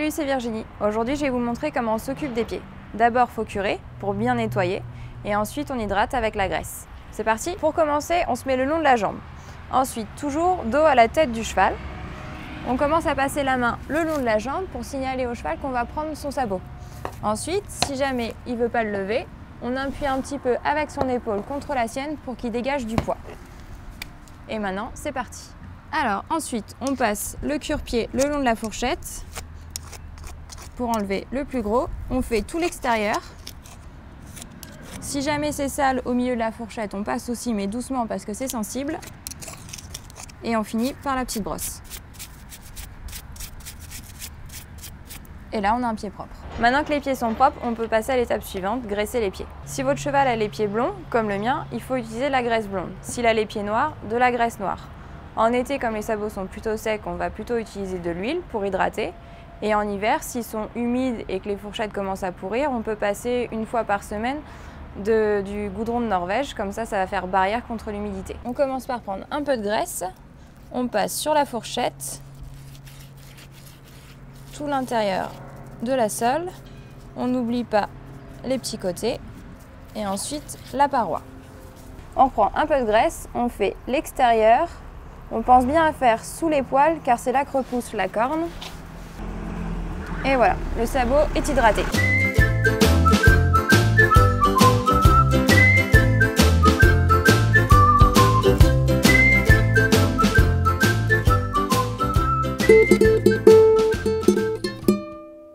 Salut, c'est Virginie. Aujourd'hui, je vais vous montrer comment on s'occupe des pieds. D'abord, il faut curer pour bien nettoyer et ensuite on hydrate avec la graisse. C'est parti. Pour commencer, on se met le long de la jambe. Ensuite, toujours dos à la tête du cheval. On commence à passer la main le long de la jambe pour signaler au cheval qu'on va prendre son sabot. Ensuite, si jamais il ne veut pas le lever, on appuie un petit peu avec son épaule contre la sienne pour qu'il dégage du poids. Et maintenant, c'est parti. Alors ensuite, on passe le cure-pied le long de la fourchette pour enlever le plus gros. On fait tout l'extérieur. Si jamais c'est sale au milieu de la fourchette, on passe aussi, mais doucement parce que c'est sensible. Et on finit par la petite brosse. Et là, on a un pied propre. Maintenant que les pieds sont propres, on peut passer à l'étape suivante, graisser les pieds. Si votre cheval a les pieds blonds, comme le mien, il faut utiliser de la graisse blonde. S'il a les pieds noirs, de la graisse noire. En été, comme les sabots sont plutôt secs, on va plutôt utiliser de l'huile pour hydrater. Et en hiver, s'ils sont humides et que les fourchettes commencent à pourrir, on peut passer une fois par semaine du goudron de Norvège. Comme ça va faire barrière contre l'humidité. On commence par prendre un peu de graisse. On passe sur la fourchette, tout l'intérieur de la sole. On n'oublie pas les petits côtés. Et ensuite, la paroi. On prend un peu de graisse, on fait l'extérieur. On pense bien à faire sous les poils car c'est là que repousse la corne. Et voilà, le sabot est hydraté.